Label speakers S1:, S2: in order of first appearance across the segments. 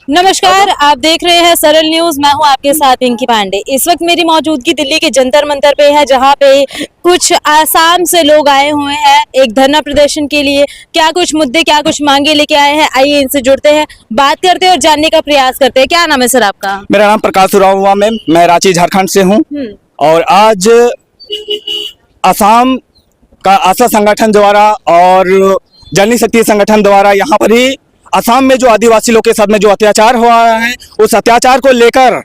S1: नमस्कार, आप देख रहे हैं सरल न्यूज। मैं हूं आपके साथ पिंकी पांडे। इस वक्त मेरी मौजूदगी दिल्ली के जंतर मंतर पे है, जहां पे कुछ आसाम से लोग आए हुए हैं एक धरना प्रदर्शन के लिए। क्या कुछ मुद्दे, क्या कुछ मांगे लेके आए हैं, आइए इनसे जुड़ते हैं, बात करते हैं और जानने का प्रयास करते हैं। क्या नाम है सर आपका?
S2: मेरा नाम प्रकाश उरांव हुआ मैम, मैं रांची झारखंड से हूँ। और आज असम का आशा संगठन द्वारा और जननी शक्ति संगठन द्वारा यहाँ पर ही असम में जो आदिवासी लोग के साथ में जो अत्याचार हुआ है, उस अत्याचार को लेकर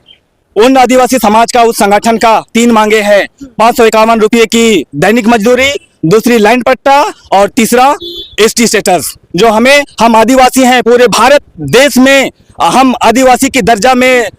S2: उन आदिवासी समाज का, उस संगठन का 3 मांगे हैं। 551 रुपये की दैनिक मजदूरी, दूसरी लैंड पट्टा और तीसरा एसटी स्टेटस। जो हम आदिवासी हैं, पूरे भारत देश में हम आदिवासी की दर्जा में,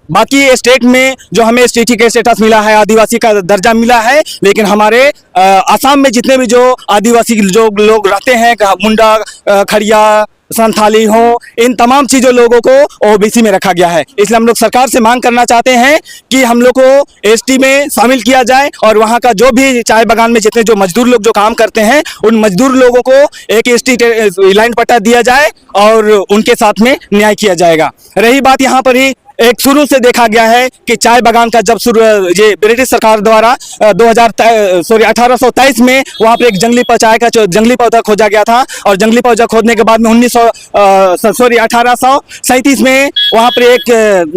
S2: बाकी स्टेट में जो हमें एसटी का स्टेटस मिला है, आदिवासी का दर्जा मिला है, लेकिन हमारे असम में जितने भी जो आदिवासी जो लोग रहते हैं, मुंडा, खड़िया, संथाली हो, इन तमाम चीजों लोगों को ओबीसी में रखा गया है। इसलिए हम लोग सरकार से मांग करना चाहते हैं कि हम लोग को एसटी में शामिल किया जाए और वहां का जो भी चाय बागान में जितने जो मजदूर लोग जो काम करते हैं, उन मजदूर लोगों को एक एसटी लाइन पट्टा दिया जाए और उनके साथ में न्याय किया जाएगा। रही बात यहाँ पर ही एक शुरू से देखा गया है कि चाय बागान का जब ये ब्रिटिश सरकार द्वारा 1823 में वहाँ पर एक चाय का जंगली पौधा खोजा गया था और जंगली पौधा खोदने के बाद में 1837 में वहाँ पर एक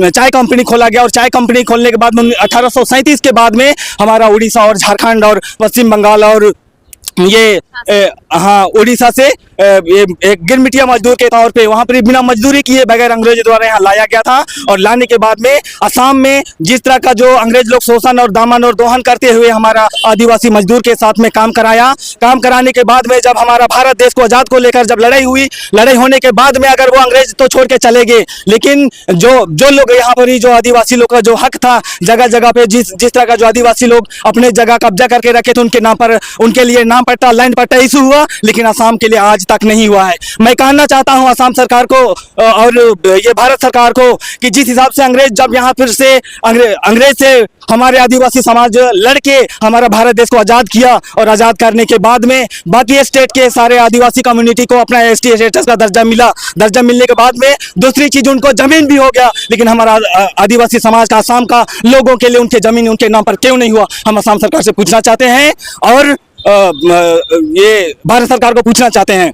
S2: चाय कंपनी खोला गया और चाय कंपनी खोलने के बाद में 1837 के बाद में हमारा उड़ीसा और झारखंड और पश्चिम बंगाल और ये उड़ीसा से एक गिरमिटिया मजदूर के तौर पे वहाँ पर बिना मजदूरी किए बगैर अंग्रेजों द्वारा यहाँ लाया गया था। और लाने के बाद में असम में जिस तरह का जो अंग्रेज लोग शोषण और दामन और दोहन करते हुए हमारा आदिवासी मजदूर के साथ में काम कराया। काम कराने के बाद में जब हमारा भारत देश को आज़ाद को लेकर जब लड़ाई हुई, लड़ाई होने के बाद में अगर वो अंग्रेज तो छोड़ के चले गए, लेकिन जो लोग यहाँ पर ही जो आदिवासी लोग का जो हक था, जगह जगह पे जिस तरह का जो आदिवासी लोग अपने जगह कब्जा करके रखे थे, उनके नाम पर उनके लिए नाम पट्टा, लैंड पट्टा इशू हुआ, लेकिन असम के लिए आज तक नहीं हुआ है। मैं कहना चाहता हूं असम सरकार को और ये भारत सरकार को कि जिस हिसाब से अंग्रेज जब यहाँ फिर से अंग्रेज से हमारे आदिवासी समाज लड़के हमारा भारत देश को आज़ाद किया और आज़ाद करने के बाद में बाकी स्टेट के सारे आदिवासी कम्युनिटी को अपना एसटी स्टेटस का दर्जा मिला। दर्जा मिलने के बाद में दूसरी चीज उनको जमीन भी हो गया, लेकिन हमारा आदिवासी समाज का, असम का लोगों के लिए उनके जमीन उनके नाम पर क्यों नहीं हुआ? हम असम सरकार से पूछना चाहते हैं और ये भारत सरकार को पूछना चाहते हैं।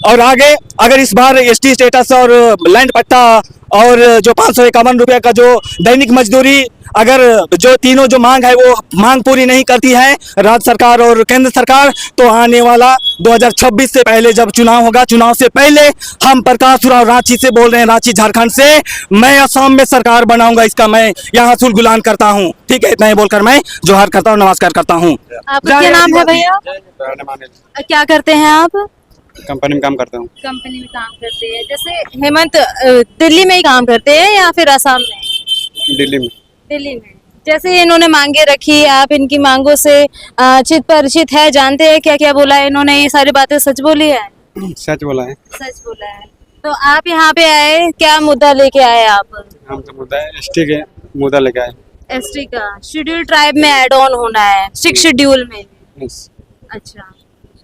S2: और आगे अगर इस बार एसटी स्टेटस और लैंड पट्टा और जो 551 रुपये का जो दैनिक मजदूरी, अगर जो तीनों जो मांग है वो मांग पूरी नहीं करती है राज्य सरकार और केंद्र सरकार, तो आने वाला 2026 से पहले जब चुनाव होगा, चुनाव से पहले हम प्रकाश उरांव रांची से बोल रहे हैं, रांची झारखंड से, मैं असम में सरकार बनाऊंगा, इसका मैं यहाँ सुलगुलान करता हूँ। ठीक है, इतना ही बोलकर मैं जोहार करता हूँ, नमस्कार करता हूँ।
S1: आपका क्या नाम है भैया? क्या करते हैं आप?
S3: कंपनी में काम करता हूँ।
S1: कंपनी में काम करते हैं। जैसे हेमंत दिल्ली में ही काम करते हैं या फिर असम में?
S3: दिल्ली में।
S1: दिल्ली में। जैसे इन्होंने मांगे रखी, आप इनकी मांगों से चित परिचित है, जानते हैं क्या क्या बोला है इन्होंने? ये सारी बातें सच बोली है?
S3: सच बोला है।
S1: सच बोला है। तो आप यहाँ पे आए, क्या मुद्दा लेके आए आप?
S3: हम तो मुद्दा एसटी के मुद्दा लेके आए।
S1: एसटी का शेड्यूल ट्राइब में ऐड ऑन होना है, 6 शेड्यूल में। अच्छा,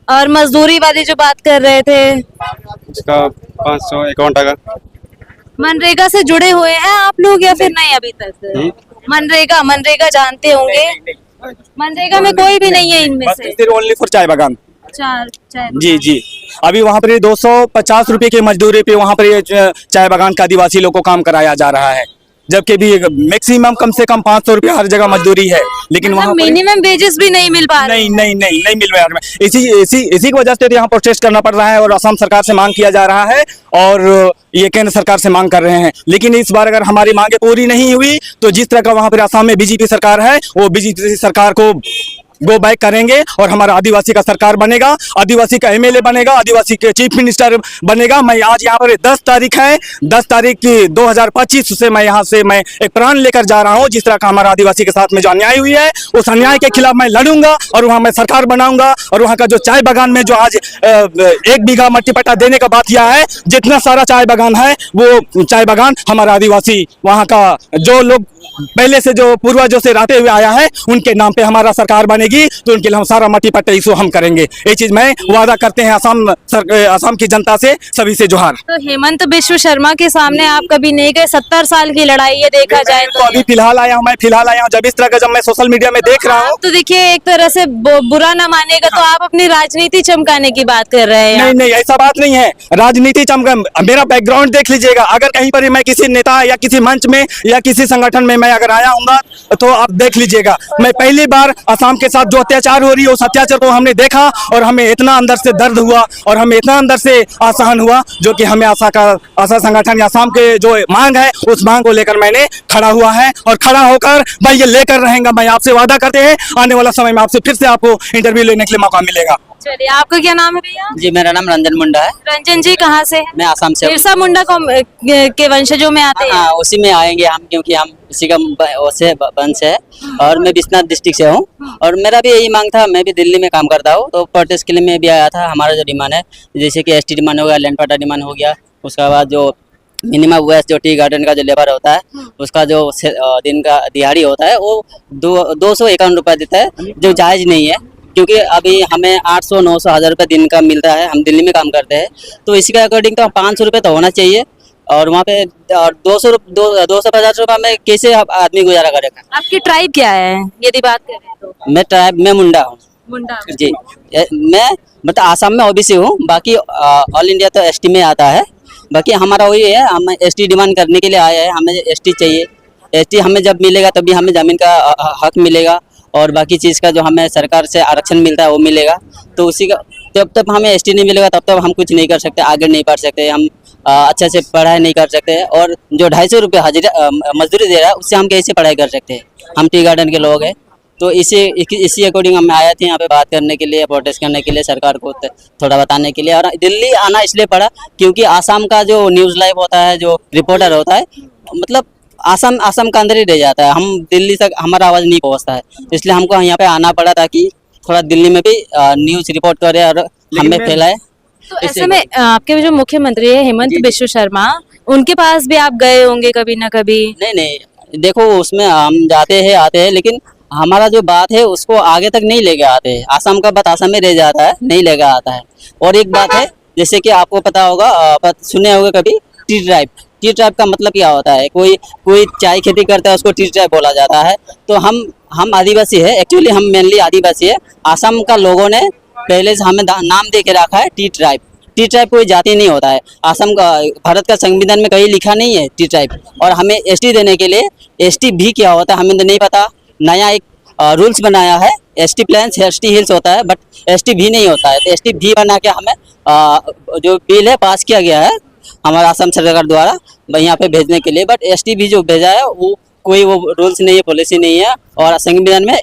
S1: और मजदूरी वाली जो बात कर रहे थे
S3: उसका 551 टका।
S1: मनरेगा से जुड़े हुए हैं आप लोग या फिर नहीं अभी तक? मनरेगा जानते होंगे। मनरेगा में कोई भी नहीं है इनमें से?
S2: सिर्फ ओनली फॉर चाय बागान।
S1: चाय
S2: जी अभी वहाँ पर 250 रुपये की मजदूरी पे वहाँ पर चाय बागान का आदिवासी लोग को काम कराया जा रहा है, जबकि भी मैक्सिमम कम से कम 500 रुपया हर जगह मजदूरी है, लेकिन वहाँ
S1: मिनिमम वेजेस भी नहीं मिल पा रहे।
S2: नहीं मिल रहा है। इसी की वजह से तो यहाँ प्रोटेस्ट करना पड़ रहा है और असम सरकार से मांग किया जा रहा है और ये केंद्र सरकार से मांग कर रहे हैं। लेकिन इस बार अगर हमारी मांगे पूरी नहीं हुई तो जिस तरह का वहाँ पर असम में बीजेपी सरकार है, वो बीजेपी सरकार को गो बैक करेंगे और हमारा आदिवासी का सरकार बनेगा, आदिवासी का एमएलए बनेगा, आदिवासी के चीफ मिनिस्टर बनेगा। मैं आज यहाँ पर 10 तारीख है, 10 तारीख की 2025 से मैं यहाँ से मैं एक प्रण लेकर जा रहा हूँ। जिस तरह का हमारा आदिवासी के साथ में जो अन्याय हुई है, उस अन्याय के खिलाफ मैं लड़ूंगा और वहाँ मैं सरकार बनाऊंगा। और वहाँ का जो चाय बागान में जो आज 1 बीघा मट्टी पट्टा देने का बात किया है, जितना सारा चाय बागान है वो चाय बागान हमारा आदिवासी वहाँ का जो लोग पहले से जो पूर्वजों से रहते हुए आया है उनके नाम पे हमारा सरकार बनेगी तो उनके लिए हम सारा मट्टी पट्टी इसको हम करेंगे। ये चीज मैं वादा करते हैं असम की जनता से, सभी से जोहार।
S1: तो हेमंत बिश्व शर्मा के सामने आप कभी नहीं गए? 70 साल की लड़ाई है देखा जाए
S2: तो अभी फिलहाल आया हूँ, जब इस तरह का जब मैं सोशल मीडिया में देख रहा हूँ।
S1: तो देखिए एक तरह से बुरा ना मानेगा तो आप अपनी राजनीति चमकाने की बात कर रहे हैं।
S2: नहीं ऐसा बात नहीं है, राजनीति चमका। मेरा बैकग्राउंड देख लीजिएगा, अगर कहीं पर मैं किसी नेता या किसी मंच में या किसी संगठन में मैं अगर आया हूँगा तो आप देख लीजिएगा, मैं पहली बार असम के साथ जो अत्याचार हो रही है उस अत्याचार को हमने देखा और हमें इतना अंदर से दर्द हुआ और हमें इतना अंदर से असहन हुआ, जो कि हमें आशा संगठन या असम के जो मांग है उस मांग को लेकर मैंने खड़ा हुआ है और खड़ा होकर मैं ये लेकर रहेगा। मैं आपसे वादा करते हैं आने वाला समय में आपसे फिर से आपको इंटरव्यू लेने के लिए मौका मिलेगा।
S1: चलिए, आपका क्या नाम है भैया?
S4: जी मेरा नाम रंजन मुंडा है।
S1: रंजन जी कहाँ से हैं?
S4: मैं आसाम से हूँ।
S1: बिरसा मुंडा के वंशजों में आते हैं।
S4: हाँ, उसी में आएंगे हम, क्योंकि हम इसी का से वंश है और मैं बिश्वनाथ डिस्ट्रिक्ट से हूँ और मेरा भी यही मांग था। मैं भी दिल्ली में काम करता हूँ तो प्रोटेस्ट के लिए मैं भी आया था। हमारा जो डिमांड है जैसे कि एसटी डिमांड हो गया, लैंड पाटा डिमांड हो गया, उसके बाद जो मिनिमम वेज जो टी गार्डन का जो लेबर होता है उसका जो दिन का दिहाड़ी होता है वो 251 रुपये देता है, जो जायज़ नहीं है। क्योंकि अभी हमें 800, 900, 1000 रुपये दिन का मिलता है, हम दिल्ली में काम करते हैं तो इसी के अकॉर्डिंग तो 500 रुपये तो होना चाहिए और वहाँ पे 250 रुपये में कैसे आदमी गुजारा करेगा।
S1: आपकी ट्राइब क्या है यदि बात करें तो?
S4: मैं ट्राइब में मुंडा हूँ
S1: मुंडा।
S4: जी। मैं मतलब आसाम में ओबीसी हूँ, बाकी ऑल इंडिया तो एसटी में आता है। बाकी हमारा वही है, हम एसटी डिमांड करने के लिए आए हैं। हमें एसटी चाहिए, एसटी हमें जब मिलेगा तभी हमें ज़मीन का हक मिलेगा और बाकी चीज़ का जो हमें सरकार से आरक्षण मिलता है वो मिलेगा। तो उसी का जब तक हमें एसटी नहीं मिलेगा तब तक हम कुछ नहीं कर सकते, आगे नहीं बढ़ सकते, हम अच्छे से पढ़ाई नहीं कर सकते। और जो 250 रुपये मजदूरी दे रहा है उससे हम कैसे पढ़ाई कर सकते हैं? हम टी गार्डन के लोग हैं। तो इसी अकॉर्डिंग हम आए थे यहाँ पे बात करने के लिए, प्रोटेस्ट करने के लिए, सरकार को थोड़ा बताने के लिए। और दिल्ली आना इसलिए पड़ा क्योंकि आसाम का जो न्यूज़ लाइव होता है, जो रिपोर्टर होता है, मतलब आसाम का अंदर ही रह जाता है, हम दिल्ली तक हमारा आवाज़ नहीं पहुँचता है। इसलिए हमको यहाँ पे आना पड़ा ताकि थोड़ा दिल्ली में भी न्यूज़ रिपोर्ट करे और हमें फैलाए।
S1: तो ऐसे में आपके जो मुख्यमंत्री है हेमंत बिश्व शर्मा, उनके पास भी आप गए होंगे कभी ना कभी?
S4: नहीं, देखो उसमें हम जाते हैं आते हैं, लेकिन हमारा जो बात है उसको आगे तक नहीं लेके आते हैं। आसाम का बात आसाम में रह जाता है, नहीं लेके आता है। और एक बात है, जैसे कि आपको पता होगा, सुने होंगे कभी, टी ट्राइब का मतलब क्या होता है? कोई चाय खेती करता है उसको टी ट्राइब बोला जाता है। तो हम आदिवासी है, एक्चुअली हम मेनली आदिवासी है। आसाम का लोगों ने पहले से हमें नाम दे के रखा है टी ट्राइब। टी ट्राइब कोई जाति नहीं होता है। आसाम का भारत का संविधान में कहीं लिखा नहीं है टी ट्राइब। और हमें एसटी देने के लिए, एसटी भी क्या होता है हमें तो नहीं पता। नया एक रूल्स बनाया है, एसटी प्लेन्स, एसटी हिल्स होता है, बट एसटी भी नहीं होता है। तो एसटी भी बना के हमें जो बिल है पास किया गया है हमारा असम सरकार द्वारा यहाँ पे भेजने के लिए। बट एसटी भी जो भेजा है वो कोई वो रूल्स नहीं है, पॉलिसी नहीं है। और संविधान में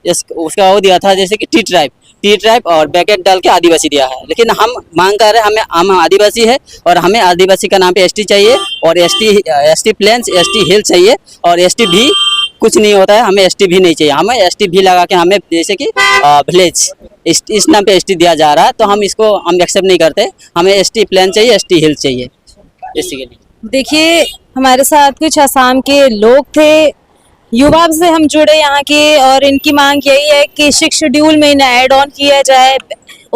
S4: उसका वो दिया था जैसे कि टी ट्राइब और ब्रैकेट डाल के आदिवासी दिया है। लेकिन हम मांग कर रहे हैं, हम आदिवासी है और हमें आदिवासी का नाम पे एसटी चाहिए और एसटी प्लेन्स, एसटी हिल चाहिए। और एसटी भी कुछ नहीं होता है, हमें एसटी भी नहीं चाहिए। हमें एसटी भी लगा के हमें जैसे कि विलेज इस नाम पे एसटी दिया जा रहा है, तो हम एक्सेप्ट नहीं करते। हमें एसटी प्लेन चाहिए, एसटी हिल चाहिए इसी के लिए।
S1: देखिए हमारे साथ कुछ असम के लोग थे, युवा से हम जुड़े यहाँ के, और इनकी मांग यही है कि 6 शेड्यूल में इन्हें ऐड ऑन किया जाए।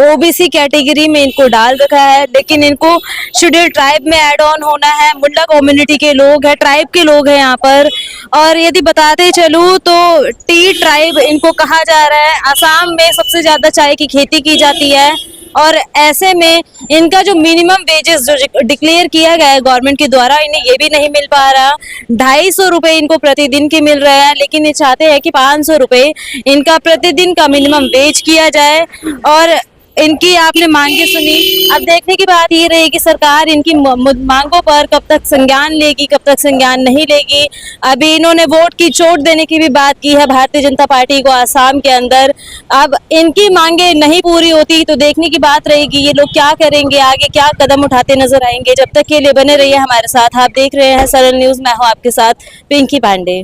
S1: ओबीसी कैटेगरी में इनको डाल रखा है, लेकिन इनको शेड्यूल ट्राइब में ऐड ऑन होना है। मुंडा कम्युनिटी के लोग हैं, ट्राइब के लोग हैं यहाँ पर। और यदि बताते चलूँ तो टी ट्राइब इनको कहा जा रहा है। असम में सबसे ज़्यादा चाय की खेती की जाती है और ऐसे में इनका जो मिनिमम वेजेस जो डिक्लेयर किया गया है गवर्नमेंट के द्वारा, इन्हें ये भी नहीं मिल पा रहा। 250 रुपये इनको प्रतिदिन के मिल रहे हैं, लेकिन ये चाहते हैं कि 500 रुपये इनका प्रतिदिन का मिनिमम वेज किया जाए। और इनकी आपने मांगे सुनी, अब देखने की बात ये रहेगी सरकार इनकी मांगों पर कब तक संज्ञान लेगी, कब तक संज्ञान नहीं लेगी। अभी इन्होंने वोट की चोट देने की भी बात की है भारतीय जनता पार्टी को आसाम के अंदर। अब इनकी मांगे नहीं पूरी होती तो देखने की बात रहेगी ये लोग क्या करेंगे, आगे क्या कदम उठाते नजर आएंगे। जब तक के लिए बने रहिए हमारे साथ, आप देख रहे हैं सरल न्यूज, मैं हूँ आपके साथ पिंकी पांडे।